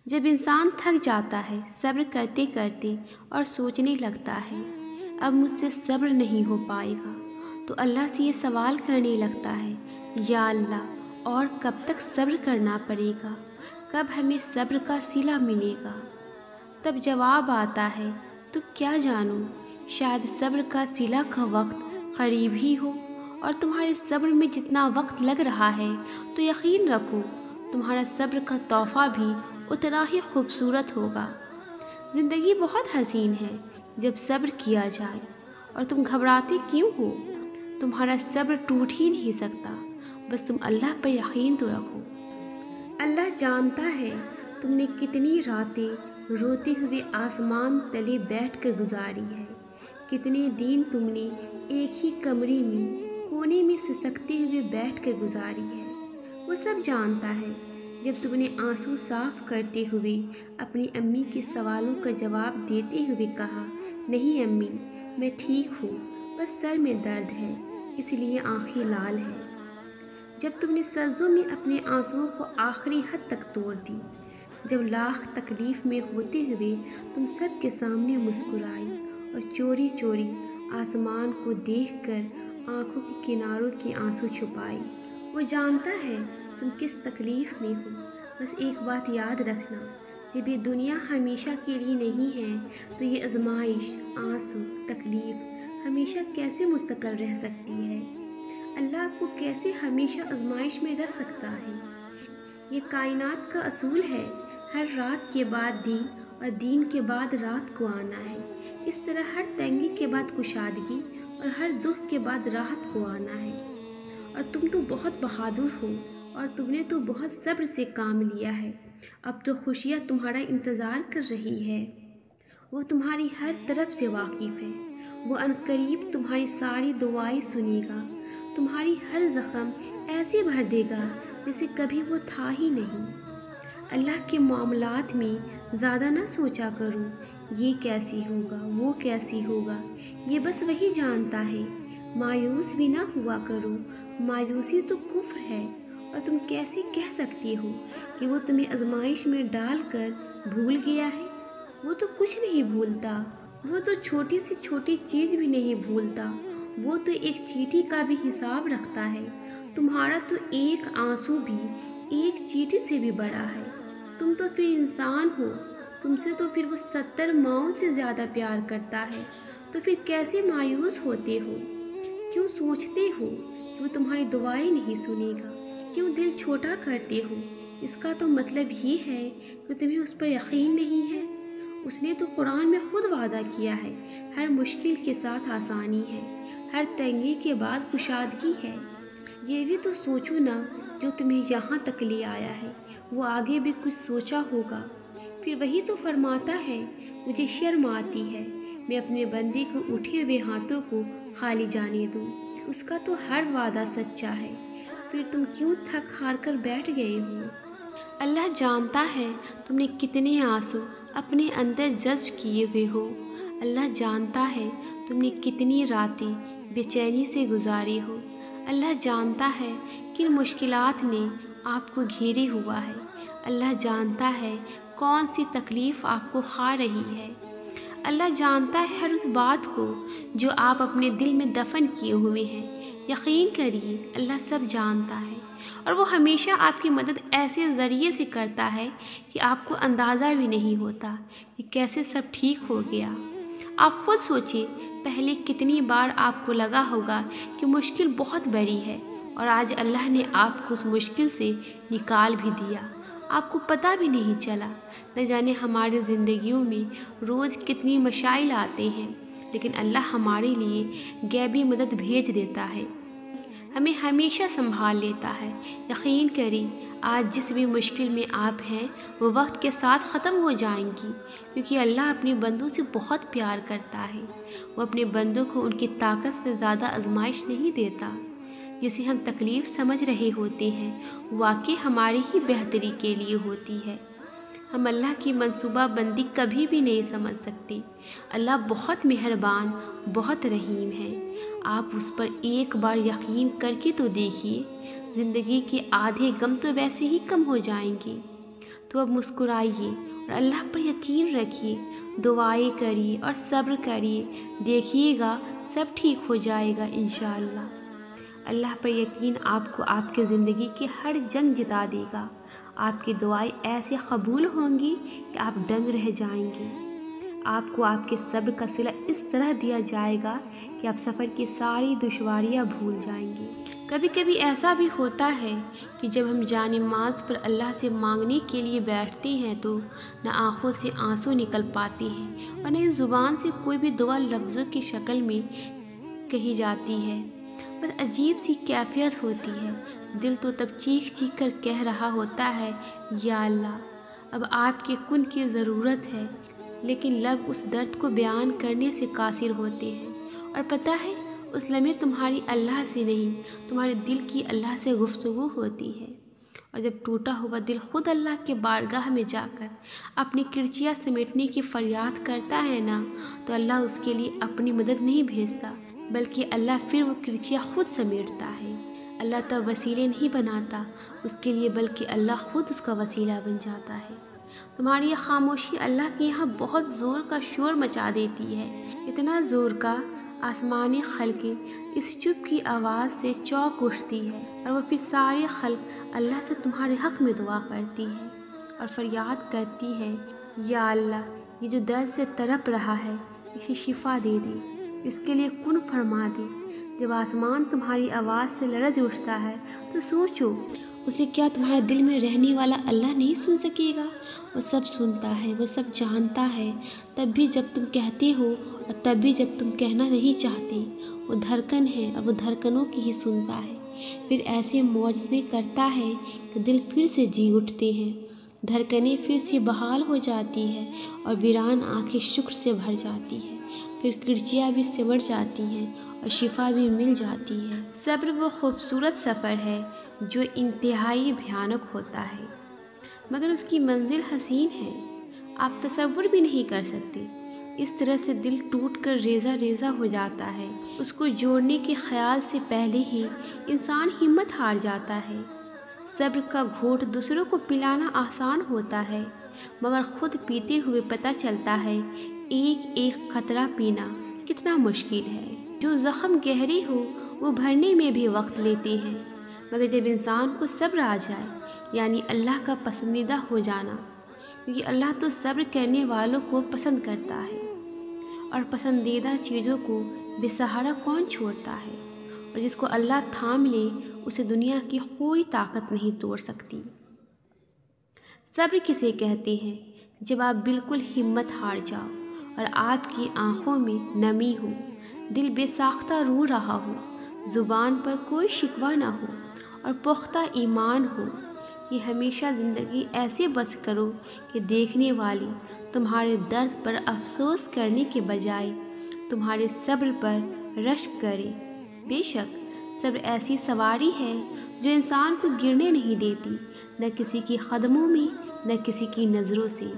جب انسان تھک جاتا ہے صبر کرتے کرتے اور سوچنے لگتا ہے اب مجھ سے صبر نہیں ہو پائے گا، تو اللہ سے یہ سوال کرنے لگتا ہے، یا اللہ اور کب تک صبر کرنا پڑے گا، کب ہمیں صبر کا صلہ ملے گا؟ تب جواب آتا ہے، تو کیا جانوں، شاید صبر کا صلہ کا وقت قریب ہی ہو، اور تمہارے صبر میں جتنا وقت لگ رہا ہے تو یقین رکھو تمہارا صبر کا تحفہ بھی اتنا ہی خوبصورت ہوگا۔ زندگی بہت حسین ہے جب صبر کیا جائے، اور تم گھبراتے کیوں ہو؟ تمہارا صبر ٹوٹ ہی نہیں سکتا، بس تم اللہ پہ یقین تو رکھو۔ اللہ جانتا ہے تم نے کتنی راتیں روتے ہوئے آسمان تلے بیٹھ کر گزاری ہے، کتنے دن تم نے ایک ہی کمرے میں کونے میں سسکتے ہوئے بیٹھ کر گزاری ہے۔ وہ سب جانتا ہے جب تم نے آنسو صاف کرتے ہوئے اپنی امی کے سوالوں کا جواب دیتے ہوئے کہا، نہیں امی میں ٹھیک ہوں، بس سر میں درد ہے اس لیے آنکھیں لال ہیں۔ جب تم نے سجدوں میں اپنے آنسوؤں کو آخری حد تک توڑ دی، جب لاکھ تکلیف میں ہوتے ہوئے تم سب کے سامنے مسکرائی اور چوری چوری آسمان کو دیکھ کر آنکھوں کے کناروں کی آنسو چھپائی۔ وہ جانتا ہے تم کس تکلیف میں ہو، بس ایک بات یاد رکھنا، جب یہ دنیا ہمیشہ کے لیے نہیں ہے تو یہ آزمائش، آنسو، تکلیف ہمیشہ کیسے مستقل رہ سکتی ہے؟ اللہ آپ کو کیسے ہمیشہ آزمائش میں رکھ سکتا ہے؟ یہ کائنات کا اصول ہے، ہر رات کے بعد دن اور دن کے بعد رات کو آنا ہے۔ اس طرح ہر تنگی کے بعد کشادگی اور ہر دکھ کے بعد راحت کو آنا ہے۔ اور تم تو بہت بہادر ہو، اور تم نے تو بہت صبر سے کام لیا ہے، اب تو خوشیاں تمہارا انتظار کر رہی ہے۔ وہ تمہاری ہر طرف سے واقف ہے، وہ عنقریب تمہاری ساری دعائیں سنے گا، تمہاری ہر زخم ایسے بھر دے گا جیسے کبھی وہ تھا ہی نہیں۔ اللہ کے معاملات میں زیادہ نہ سوچا کرو، یہ کیسی ہوگا، وہ کیسی ہوگا، یہ بس وہی جانتا ہے۔ مایوس بھی نہ ہوا کرو، مایوسی تو کفر ہے، اور تم کیسے کہہ سکتی ہو کہ وہ تمہیں آزمائش میں ڈال کر بھول گیا ہے؟ وہ تو کچھ نہیں بھولتا، وہ تو چھوٹی سی چھوٹی چیز بھی نہیں بھولتا، وہ تو ایک چیٹی کا بھی حساب رکھتا ہے۔ تمہارا تو ایک آنسو بھی ایک چیٹی سے بھی بڑا ہے۔ تم تو پھر انسان ہو، تم سے تو پھر وہ 70 ماؤں سے زیادہ پیار کرتا ہے، تو پھر کیسے مایوس ہوتے ہو؟ کیوں سوچتے ہو کہ وہ تمہاری دعائیں نہیں سنے گا؟ کیوں دل چھوٹا کرتے ہو؟ اس کا تو مطلب یہ ہے کہ تمہیں اس پر یقین نہیں ہے۔ اس نے تو قرآن میں خود وعدہ کیا ہے، ہر مشکل کے ساتھ آسانی ہے، ہر تنگی کے بعد کشادگی ہے۔ یہ بھی تو سوچو نا، جو تمہیں یہاں تک لے آیا ہے وہ آگے بھی کچھ سوچا ہوگا۔ پھر وہی تو فرماتا ہے، مجھے شرم آتی ہے میں اپنے بندے کو اٹھے ہوئے ہاتھوں کو خالی جانے دوں، اس کا تو ہر وعدہ سچا ہے، پھر تم کیوں تھک ہار کر بیٹھ گئے ہو؟ اللہ جانتا ہے تم نے کتنے آنسو اپنے اندر جذب کیے ہوئے ہو، اللہ جانتا ہے تم نے کتنی راتیں بے چینی سے گزاری ہو، اللہ جانتا ہے کن مشکلات نے آپ کو گھیرے ہوا ہے، اللہ جانتا ہے کون سی تکلیف آپ کو کھا رہی ہے، اللہ جانتا ہے ہر اس بات کو جو آپ اپنے دل میں دفن کیے ہوئے ہیں۔ یقین کریے اللہ سب جانتا ہے، اور وہ ہمیشہ آپ کی مدد ایسے ذریعے سے کرتا ہے کہ آپ کو اندازہ بھی نہیں ہوتا کہ کیسے سب ٹھیک ہو گیا۔ آپ خود سوچیں، پہلے کتنی بار آپ کو لگا ہوگا کہ مشکل بہت بڑی ہے، اور آج اللہ نے آپ کو اس مشکل سے نکال بھی دیا، آپ کو پتہ بھی نہیں چلا۔ نہ جانے ہماری زندگیوں میں روز کتنی مشائل آتے ہیں، لیکن اللہ ہمارے لیے غیبی مدد بھیج دیتا ہے، ہمیں ہمیشہ سنبھال لیتا ہے۔ یقین کریں آج جس بھی مشکل میں آپ ہیں وہ وقت کے ساتھ ختم ہو جائیں گی، کیونکہ اللہ اپنے بندوں سے بہت پیار کرتا ہے، وہ اپنے بندوں کو ان کی طاقت سے زیادہ آزمائش نہیں دیتا۔ جسے ہم تکلیف سمجھ رہے ہوتے ہیں واقعی ہماری ہی بہتری کے لیے ہوتی ہے، ہم اللہ کی منصوبہ بندی کبھی بھی نہیں سمجھ سکتے۔ اللہ بہت مہربان، بہت رحیم ہے، آپ اس پر ایک بار یقین کر کے تو دیکھیے، زندگی کے آدھے غم تو ویسے ہی کم ہو جائیں گے۔ تو اب مسکرائیے اور اللہ پر یقین رکھیے، دعائیں کریے اور صبر کریے، دیکھیے گا سب ٹھیک ہو جائے گا انشاءاللہ۔ اللہ پر یقین آپ کو آپ کی زندگی کی ہر جنگ جتا دے گا۔ آپ کی دعائیں ایسے قبول ہوں گی کہ آپ دنگ رہ جائیں گے۔ آپ کو آپ کے صبر کا صلہ اس طرح دیا جائے گا کہ آپ سفر کی ساری دشواریاں بھول جائیں گے۔ کبھی کبھی ایسا بھی ہوتا ہے کہ جب ہم جان نماز پر اللہ سے مانگنے کے لیے بیٹھتے ہیں تو نہ آنکھوں سے آنسو نکل پاتے ہیں اور نہ اس زبان سے کوئی بھی دعا لفظوں کی شکل میں کہی جاتی ہے، بس عجیب سی کیفیت ہوتی ہے۔ دل تو تب چیخ چیخ کر کہہ رہا ہوتا ہے یا اللہ اب آپ کے کن کی ضرورت ہے، لیکن لب اس درد کو بیان کرنے سے قاصر ہوتے ہیں۔ اور پتہ ہے اس لمحے تمہاری اللہ سے نہیں، تمہارے دل کی اللہ سے گفتگو ہوتی ہے۔ اور جب ٹوٹا ہوا دل خود اللہ کے بارگاہ میں جا کر اپنی کرچیاں سمیٹنے کی فریاد کرتا ہے نا، تو اللہ اس کے لیے اپنی مدد نہیں بھیجتا، بلکہ اللہ پھر وہ کرچیاں خود سمیٹتا ہے۔ اللہ تب وسیلے نہیں بناتا اس کے لیے، بلکہ اللہ خود اس کا وسیلہ بن جاتا ہے۔ تمہاری یہ خاموشی اللہ کے یہاں بہت زور کا شور مچا دیتی ہے، اتنا زور کا آسمانی خلقیں اس چپ کی آواز سے چونک اٹھتی ہے، اور وہ پھر ساری خلق اللہ سے تمہارے حق میں دعا کرتی ہے اور فریاد کرتی ہے یا اللہ یہ جو درد سے تڑپ رہا ہے اسے شفا دے دے، اس کے لیے کن فرما دے۔ جب آسمان تمہاری آواز سے لرز اٹھتا ہے تو سوچو اسے کیا تمہارے دل میں رہنے والا اللہ نہیں سن سکے گا؟ وہ سب سنتا ہے، وہ سب جانتا ہے، تب بھی جب تم کہتے ہو اور تب بھی جب تم کہنا نہیں چاہتے، وہ دھڑکن ہے اور وہ دھڑکنوں کی ہی سنتا ہے۔ پھر ایسے معجزے کرتا ہے کہ دل پھر سے جی اٹھتے ہیں، دھڑکنیں پھر سے بحال ہو جاتی ہیں اور ویران آنکھیں شکر سے بھر جاتی ہیں، پھر کرچیاں بھی سمٹ جاتی ہیں اور شفا بھی مل جاتی ہے۔ صبر وہ خوبصورت سفر ہے جو انتہائی بھیانک ہوتا ہے، مگر اس کی منزل حسین ہے، آپ تصور بھی نہیں کر سکتے۔ اس طرح سے دل ٹوٹ کر ریزہ ریزہ ہو جاتا ہے، اس کو جوڑنے کے خیال سے پہلے ہی انسان ہمت ہار جاتا ہے۔ صبر کا گھونٹ دوسروں کو پلانا آسان ہوتا ہے، مگر خود پیتے ہوئے پتہ چلتا ہے ایک ایک قطرہ پینا کتنا مشکل ہے۔ جو زخم گہرے ہو وہ بھرنے میں بھی وقت لیتے ہیں، مگر جب انسان کو صبر آ جائے، یعنی اللہ کا پسندیدہ ہو جانا، کیونکہ اللہ تو صبر کرنے والوں کو پسند کرتا ہے، اور پسندیدہ چیزوں کو بے سہارا کون چھوڑتا ہے، اور جس کو اللہ تھام لے اسے دنیا کی کوئی طاقت نہیں توڑ سکتی۔ صبر کسے کہتے ہیں؟ جب آپ بالکل ہمت ہار جاؤ اور آپ کی آنکھوں میں نمی ہو، دل بے ساختہ رو رہا ہو، زبان پر کوئی شکوہ نہ ہو اور پختہ ایمان ہو کہ ہمیشہ زندگی ایسے بس کرو کہ دیکھنے والی تمہارے درد پر افسوس کرنے کے بجائے تمہارے صبر پر رشک کرے۔ بے شک صبر ایسی سواری ہے جو انسان کو گرنے نہیں دیتی، نہ کسی کی قدموں میں نہ کسی کی نظروں سے۔